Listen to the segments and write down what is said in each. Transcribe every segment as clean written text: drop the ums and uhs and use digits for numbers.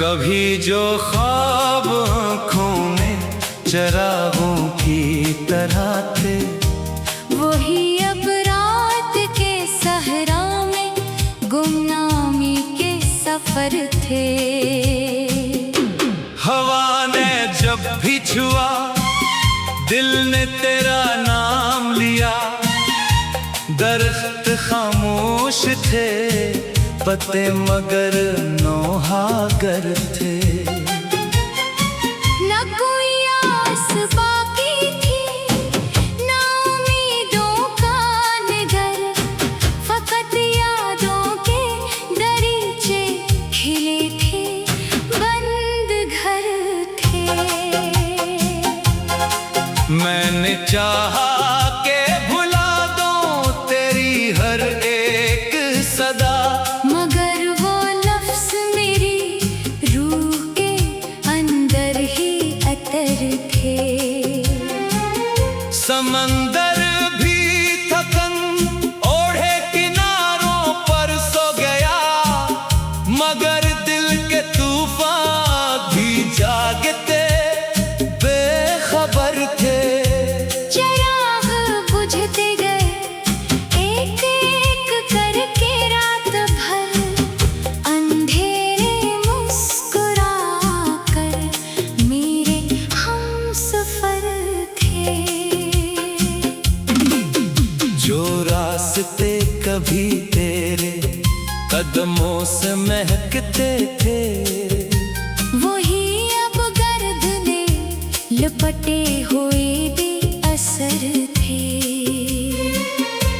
कभी जो ख्वाब आँखों में चरागों की तरह थे, वही अब रात के सहरा में गुमनामी के सफर थे। हवा ने जब भी छुआ, दिल ने तेरा नाम लिया। दरख्त खामोश थे, पत्ते मगर नौहागर थे। न कोई आस बाकी थी, न उम्मीदों का निगर, फकत यादों के दरीचे खिले थे, बंद घर थे। मैंने चाहा के भुला दूं तेरी हर एक सदा, मगर वो लफ्ज मेरी रूह के अंदर ही अतर थे। समंदर भी थकन ओढ़े किनारों पर सो गया, मगर दिल के तूफान भी जागते बेखबर थे। चिराग बुझते गए एक एक करके रात भर, अंधेरे मुस्कुरा कर मेरे हमसफर थे। जो रास्ते कभी तेरे कदमों से महकते थे, वही अब गर्द ने लपटे हुए बेअसर थे।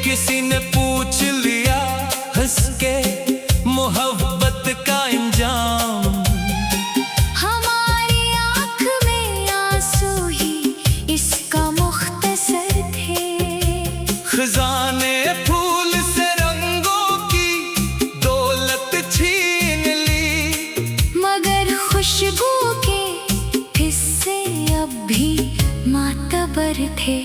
किसी ने पूछ लिया हंस के मोहब्बत का इंजाम, हमारी आँख में आंसू ही इसका मुख्तसर थे। खजाने फूल से रंगों की दौलत छीन ली, मगर खुशबू के किस्से अब भी मातबर थे।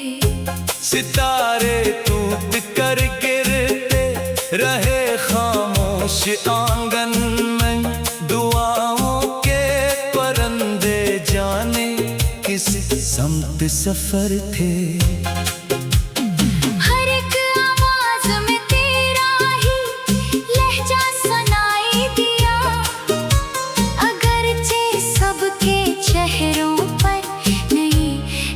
सितारे टूट कर गिरते रहे खामोश आंगन में, दुआओं के परंदे जाने किस समत सफर थे। हर एक आवाज में तेरा ही लहजा सुनाई दिया, अगरचे सबके चेहरों पर नए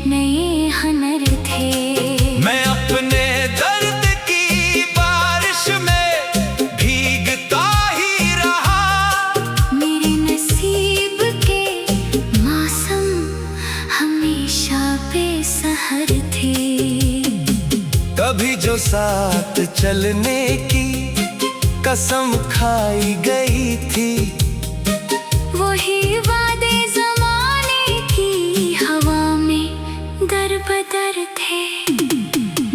नए हनर थे। मैं अपने दर्द की बारिश में भीगता ही रहा, मेरे नसीब के मौसम हमेशा बेसहर थे। कभी जो साथ चलने की कसम खाई गई थी, वही वादे जमाने की हवा में दर बदर थे।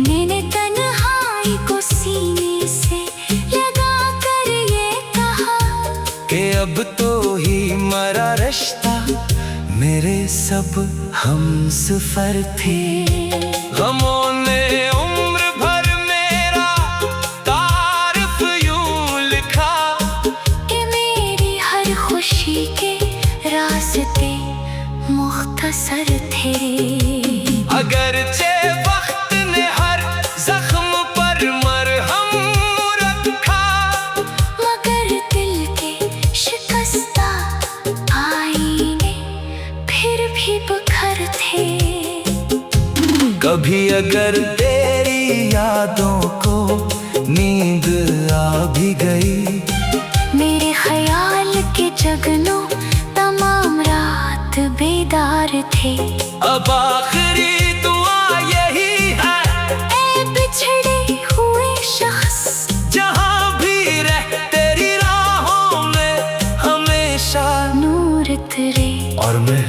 मैंने तन्हाई को सीने से लगा कर ये कहा कि अब तो ही मरा रिश्ता, मेरे सब हमसफर थे। गमों ने उम्र भर मेरा तारीफ यूं लिखा, कि मेरी हर खुशी के रास्ते मुख्तसर थे। अगरचे वक्त ने हर जख्म पर मरहम रखा, मगर दिल के शिकस्ता आईने फिर भी बखर थे। कभी अगर तेरी यादों को नींद आ भी गई, मेरे ख्याल के जगनों तमाम रात बेदार थे। अब आखिरी दुआ यही है, ऐ बिछड़े हुए शख्स, जहाँ भी रह तेरी राहों में हमेशा नूर तेरे। और मैं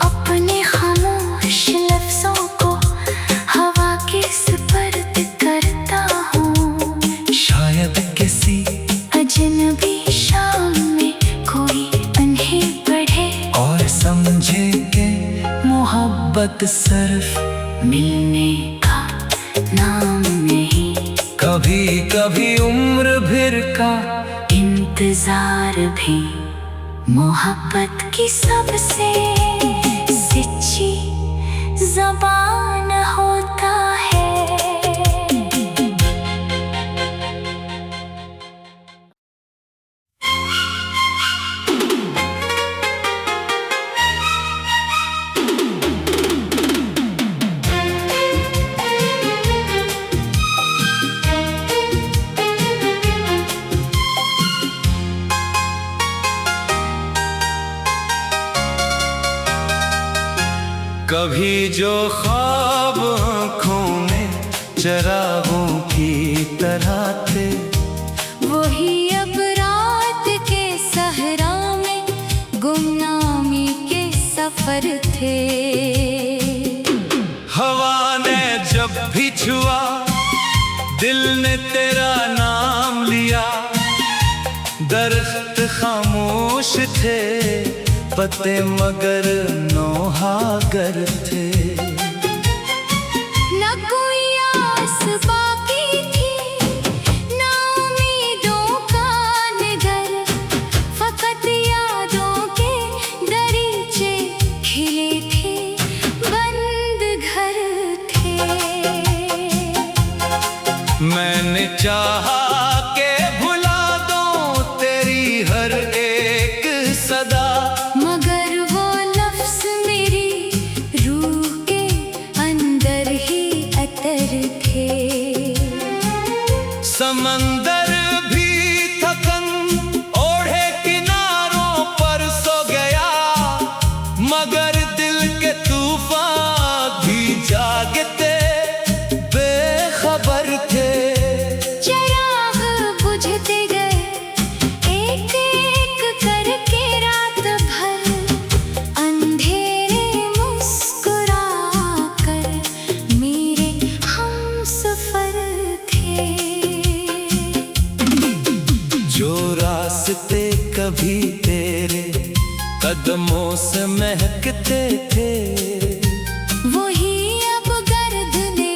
अपने खामोश लफ्जों को हवा के सुपर्द करता हूँ। शायद किसी अजनबी शाम में कोई उन्हें पढ़े और समझे के मोहब्बत सिर्फ मिलने का नाम नहीं, कभी कभी उम्र भर का इंतजार भी मोहब्बत की सबसे सच्ची ज़बान होता है। कभी जो ख्वाब आँखों में चरागों की तरह थे, वही अब रात के सहरा में गुमनामी के सफर थे। हवा ने जब भी छुआ, दिल ने तेरा नाम लिया। दरख्त खामोश थे, पत्ते मगर नौहागर थे। न कोई आस बाकी थी, न उम्मीदों का निगर, फकत यादों के दरीचे खिले थे, बंद घर थे। मैंने चाहा के भुला दूं तेरी हर एक सदा, मगर वो लफ्ज़ मेरी रूह के अंदर ही अतर थे। समंदर भी थकन ओढ़े किनारों पर सो गया, मगर दिल के तूफान भी जागते बेखबर थे। चिराग बुझते गए एक एक करके रात भर, अंधेरे मुस्कुरा कर मेरे हमसफर थे। जो रास्ते कभी तेरे कदमों से महकते थे, वही अब गर्द ने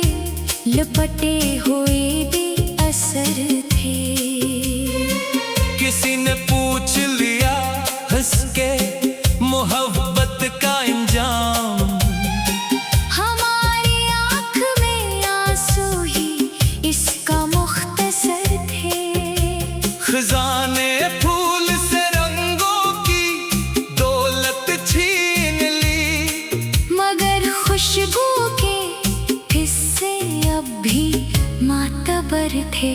लपटे हुए बेअसर थे। किसी ने पूछ लिया हंस के मोहब्बत का इंजाम, हमारी आँख में आंसू ही इसका मुख्तसर थे। खजाने फूल से रंगों की दौलत छीन ली, मगर खुशबू के हिस्से अब भी मातबर थे।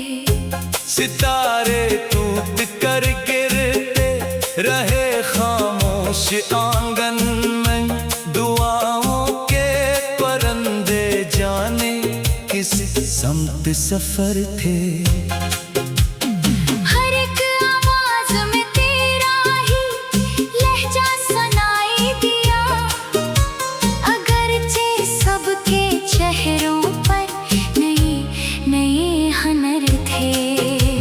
सितारे टूट कर गिरते रहे खामोश आंगन में, दुआओं के परिंदे जाने किस समत सफर थे। हर एक आवाज में तेरा ही लहजा सुनाई दिया, अगरचे सबके चेहरों पर नए नए हुनर थे।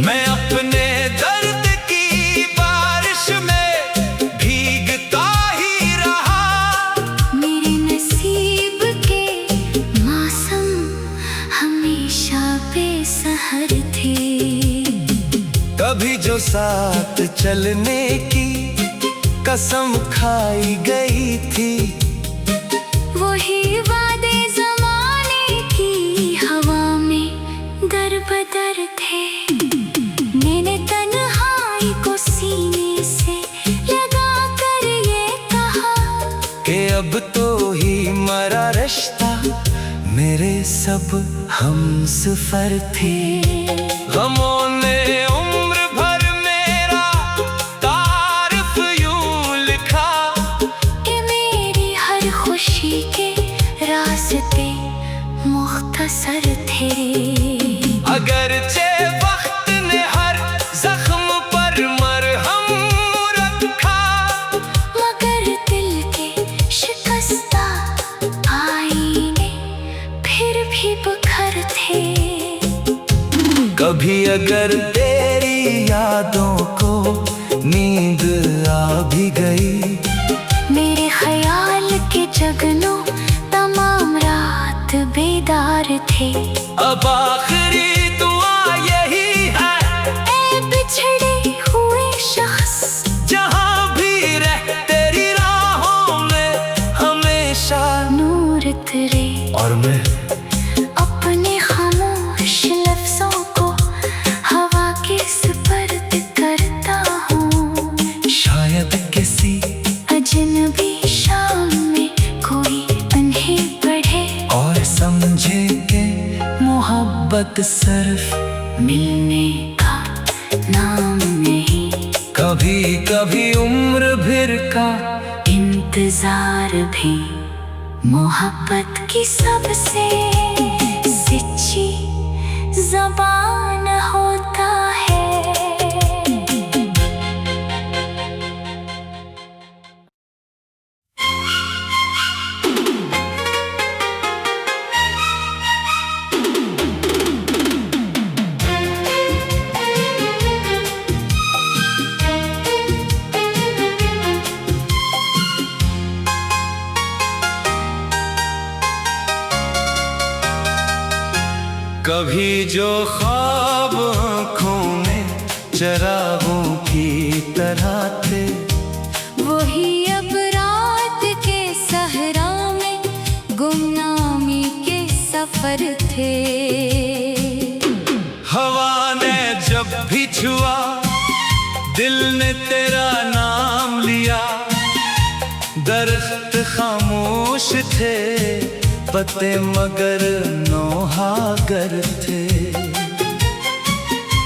मैं अपने दर्द की बारिश में भीगता ही रहा, मेरे नसीब के मौसम हमेशा बेसहर थे। कभी जो साथ चलने की कसम खाई गई थी, वही वादे ज़माने की हवा में दर बदर थे। मैंने तन्हाई को सीने से लगा कर ये कहा कि अब तो ही मरा रिश्ता, मेरे सब हमसफर थे। गमों ने उम्र भर मेरा तारीफ यूं लिखा, कि मेरी हर खुशी के रास्ते मुख्तसर थे। अगरचे वक्त ने हर जख्म पर मरहम रखा, मगर दिल के शिकस्ता आईने फिर भी बुखर थे। कभी अगर तेरी यादों को नींद आ भी गई, मेरे ख्याल के जगनों तमाम रात बेदार थे। अब आखिरी दुआ यही है, ऐ बिछड़े हुए शख्स, जहाँ भी वक्त सिर्फ मिलने का नाम नहीं, कभी कभी उम्र भर का इंतजार भी मोहब्बत की सबसे सच्ची ज़बान होता है। कभी जो ख्वाब आँखों में चरागों की तरह थे, वही अब रात के सहरा में गुमनामी के सफर थे। हवा ने जब भी छुआ, दिल ने तेरा नाम लिया। दरख्त खामोश थे, पत्ते मगर नौहागर थे।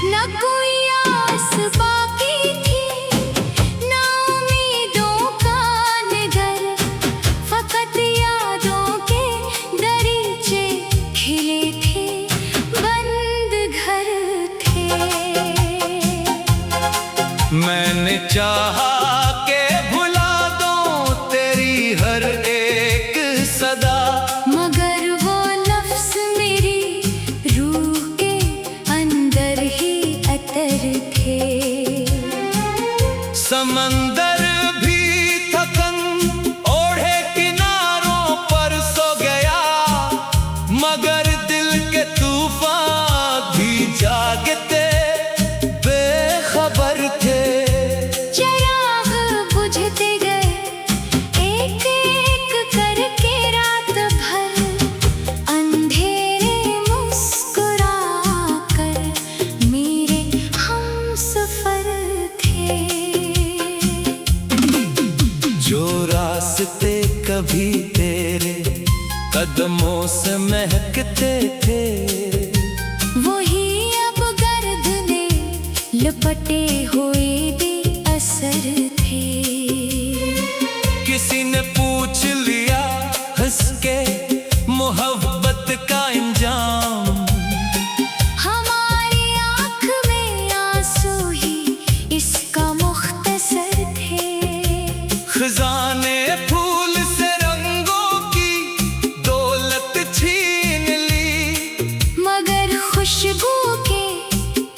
न कोई आस बाकी थी, न उम्मीदों का निगर, फकत यादों के दरीचे खिले थे, बंद घर थे। मैंने चाहा के भुला दूं तेरी हर एक सदा, मगर वो लफ्ज़ मेरी रूह के अंदर ही अतर थे। समंदर भी थकन ओढ़े किनारों पर सो गया, मगर दिल के तूफान भी जागते बेखबर थे। चिराग बुझते गए एक एक करके रात भर, अंधेरे मुस्कुरा कर मेरे हमसफर थे। जो रास्ते कभी तेरे कदमों से महकते थे, वही अब गर्द ने लपटे हुए बेअसर थे। किसी ने पूछ लिया हंस के मोहब्बत का इंजाम, हमारी आँख में आंसू ही इसका मुख्तसर थे। खजाने फूल से रंगों की दौलत छीन ली, मगर खुशबू के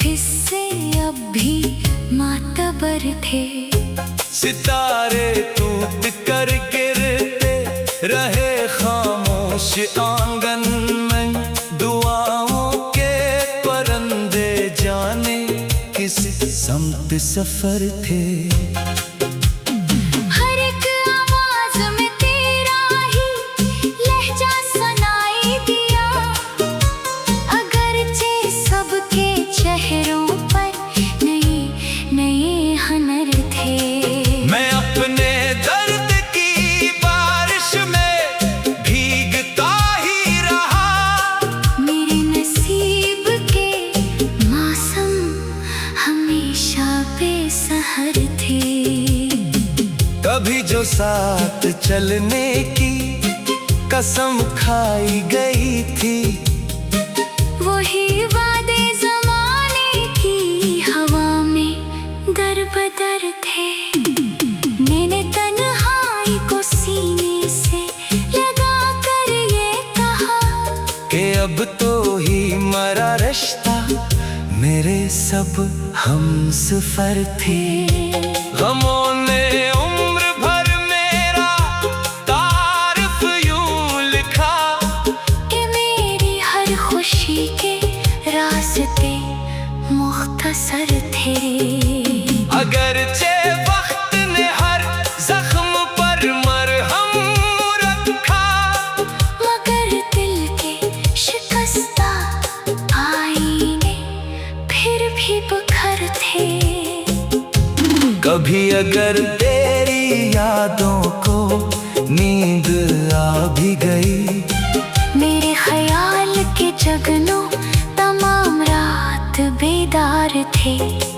हिस्से अब भी मातबर थे। सितारे टूट कर गिरते रहे खामोश आंगन में, दुआओं के परिंदे जाने किस समत सफर थे। हर एक आवाज में तेरा ही लहजा सुनाई दिया, अगरचे सबके चेहरों पर नए नए हुनर थे। मैं अपने दर्द की बारिश में भीगता ही रहा, मेरे नसीब के मौसम हमेशा बेसहर थे। कभी जो साथ चलने की कसम खाई गई थी, वही वादे ज़माने की हवा में दर बदर थे। मैंने तन्हाई को सीने से लगा कर ये कहा कि अब तो ही मरा रिश्ता, मेरे सब हमसफर थे। गमों ने उम्र भर मेरा तारीफ यूं लिखा, कि मेरी हर खुशी के रास्ते मुख्तसर थे। अगरचे वक्त ने हर जख्म पर मरहम रखा, मगर दिल के शिकस्ता आईने फिर भी बुखर थे। कभी अगर तेरी यादों को नींद आ भी गई, मेरे ख्याल के जगनों तमा दीदार थे।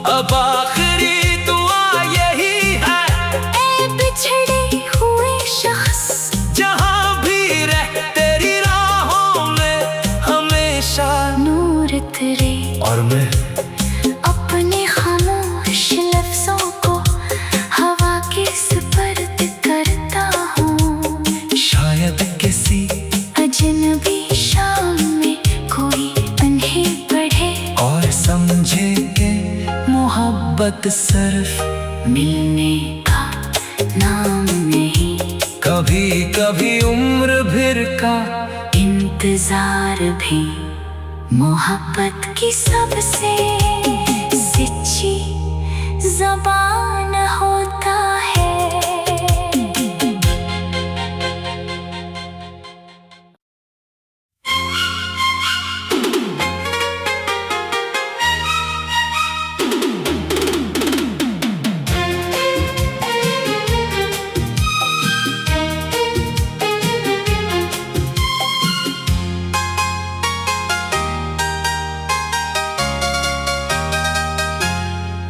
अब आखिरी दुआ यही है, ऐ बिछड़े हुए शख्स, जहाँ भी रह तेरी राहों में हमेशा नूर तेरे। और मैं अपने खामोश लफ्जों को हवा के सुपर्द करता हूँ। शायद किसी अजनबी शाम में कोई उन्हें पढ़े और समझे के मोहब्बत सिर्फ मिलने का नाम नहीं, कभी कभी उम्र भर का इंतजार भी मोहब्बत की सबसे सच्ची ज़बान होता है।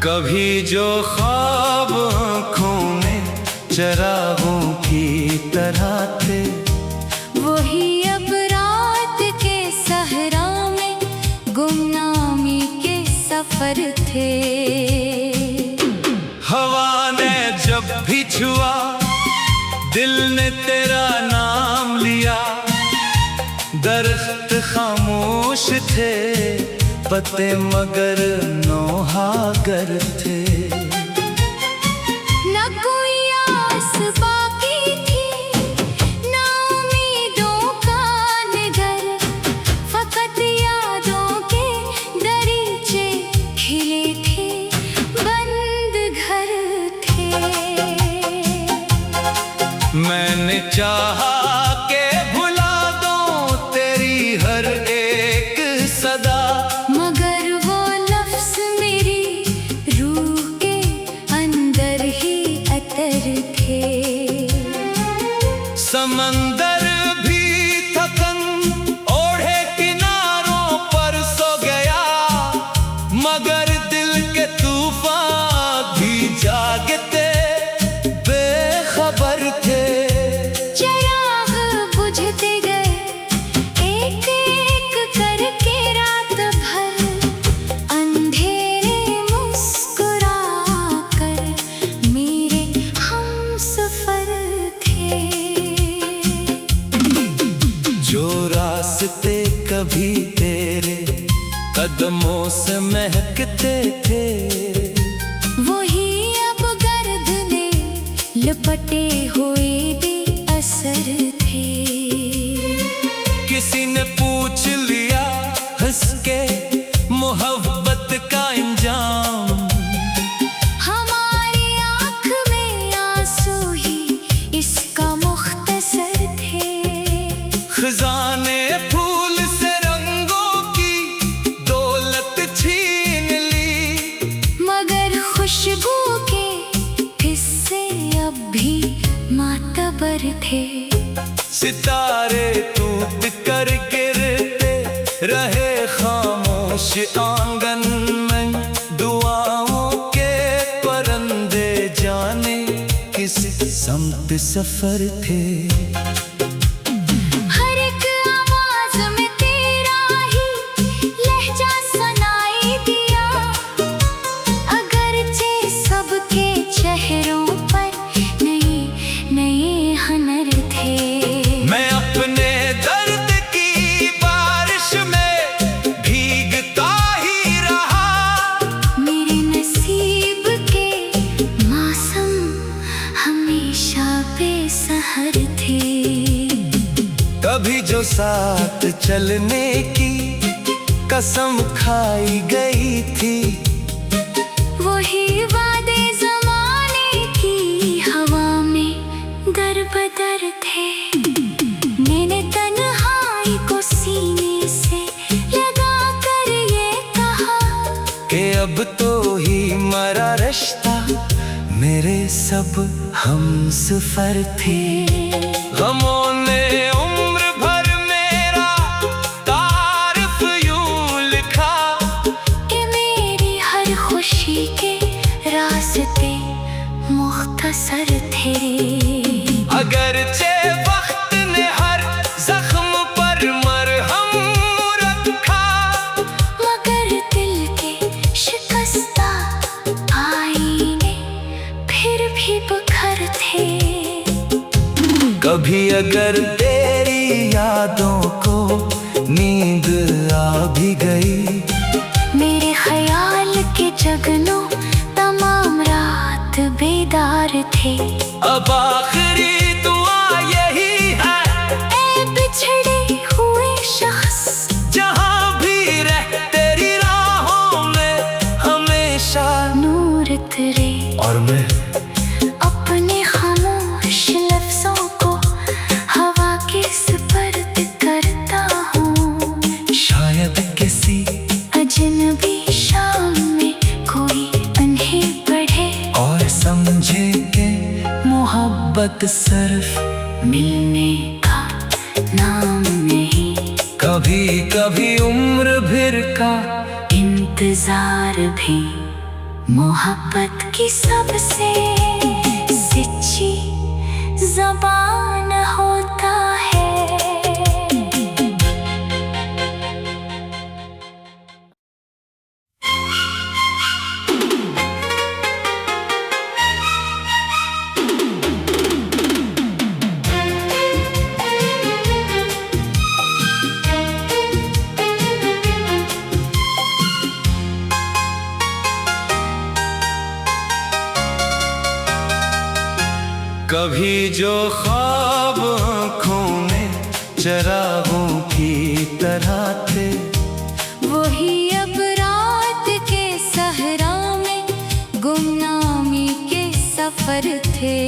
कभी जो ख्वाब आँखों में चरागों की तरह थे, वही अब रात के सहरा में गुमनामी के सफर थे। हवा ने जब भी छुआ, दिल ने तेरा नाम लिया। दरख्त खामोश थे, पत्ते मगर नौहागर थे। न कोई आस बाकी थी, न उम्मीदों का निगर, फकत यादों के दरीचे खिले थे, बंद घर थे। मैंने चाहा के भुला दूं तेरी हर एक सदा, मगर वो लफ्ज मेरी रूह के अंदर ही अतर थे। समंदर भी थकन ओढ़े किनारों पर सो गया, मगर दिल के तूफान भी जागते बेखबर थे। चिराग बुझते गए एक एक करके रात भर, अंधेरे मुस्कुरा कर मेरे हमसफर थे। जो रास्ते कभी तेरे कदमों से महकते थे, वही अब गर्द ने लपटे हुए बेअसर थे। किसी ने पूछ लिया हंस के मोहब्बत का इंजाम, हमारी आँख में आंसू ही इसका मुख्तसर थे। खजाने फूल से रंगों की दौलत छीन ली, मगर खुशबू के हिस्से अब भी मातबर थे। सितारे टूट कर गिरते रहे खामोश आंगन में, दुआओं के परिंदे जाने किस समत सफर थे। हर एक आवाज में तेरा ही लहजा सुनाई दिया, अगरचे सबके चेहरों पर नए नए हुनर थे। मैं अपने दर्द की बारिश में भीगता ही रहा, मेरे नसीब के मौसम हमेशा बेसहर थे। कभी जो साथ चलने की कसम खाई गई थी, वही वादे जमाने की हवा में दर बदर थे। मैंने तन्हाई को सीने से लगा कर ये कहा कि अब तो ही मरा रिश्ता, मेरे सब हमसफर थे। गमों ने उम्र भर मेरा तारीफ यूं लिखा, कि मेरे असर थे। अगरचे वक्त ने हर जख्म पर मरहम रखा, मगर दिल के शिकस्ता आईने फिर भी बुखर थे। कभी अगर तेरी यादों को नींद आ भी गई, मेरे ख्याल के जगनों तमाम रात बेदार थे। अब आखिरी दुआ यही है, ऐ बिछड़े हुए शख्स, जहाँ भी रह तेरी राहों में हमेशा नूर तेरे। और मैं अपने खामोश लफ्जों को हवा के सुपर्द करता हूँ। शायद किसी अजनबी शाम में कोई उन्हें पढ़े और समझे के मोहब्बत सिर्फ मिलने का नाम नहीं, कभी कभी उम्र भर का इंतजार भी मोहब्बत की सबसे सच्ची ज़बान होता है। कभी जो ख्वाब आँखों में चरागों की तरह थे, वही अब रात के सहरा में गुमनामी के सफर थे।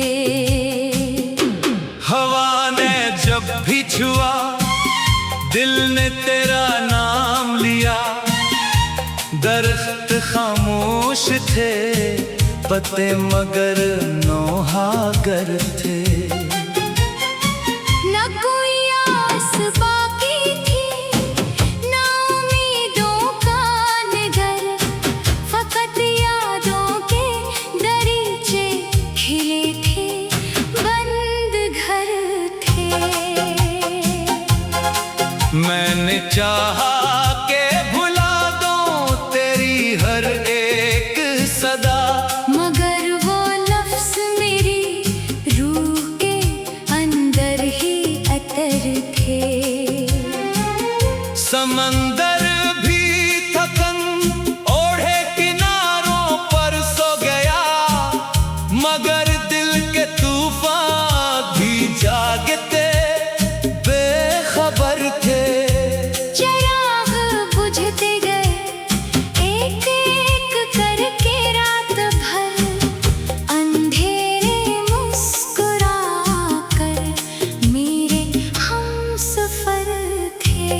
हवा ने जब भी छुआ, दिल ने तेरा नाम लिया। दरख्त खामोश थे, पत्ते मगर नौहागर थे। न कोई आस बाकी थी, न उम्मीदों का निगर, फकत यादों के दरीचे खिले थे, बंद घर थे। मैंने चाहा के भुला दूं तेरी हर एक सदा, मगर वो लफ्ज मेरी रूह के अंदर ही अतर थे। समंदर भी थकन ओढ़े किनारों पर सो गया, मगर दिल के तूफान भी जागते बेखबर थे। चिराग बुझते गए एक एक करके रात भर, अंधेरे मुस्कुरा कर मेरे हमसफर थे।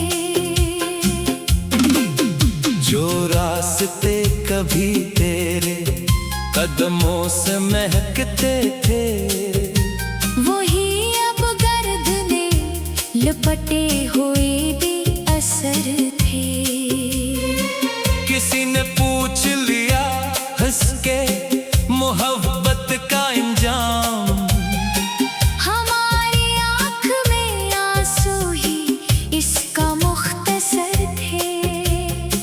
जो रास्ते कभी तेरे कदमों से महकते थे, वही अब गर्द ने लपटे हुए भी असर थे। किसी ने पूछ लिया हंस के मोहब्बत का इंजाम, हमारी आँख में आंसू ही इसका मुख्तसर थे।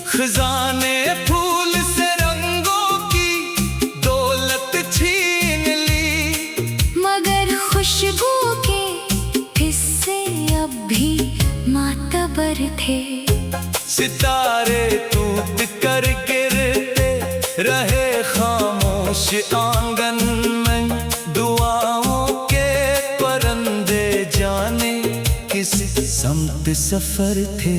खजाने फूल से रंगों की दौलत छीन ली, मगर खुशबू के हिस्से अब भी मातबर थे। सितारे टूट कर गिरते रहे खामोश आंगन में, दुआओं के परंदे जाने किस समत सफर थे।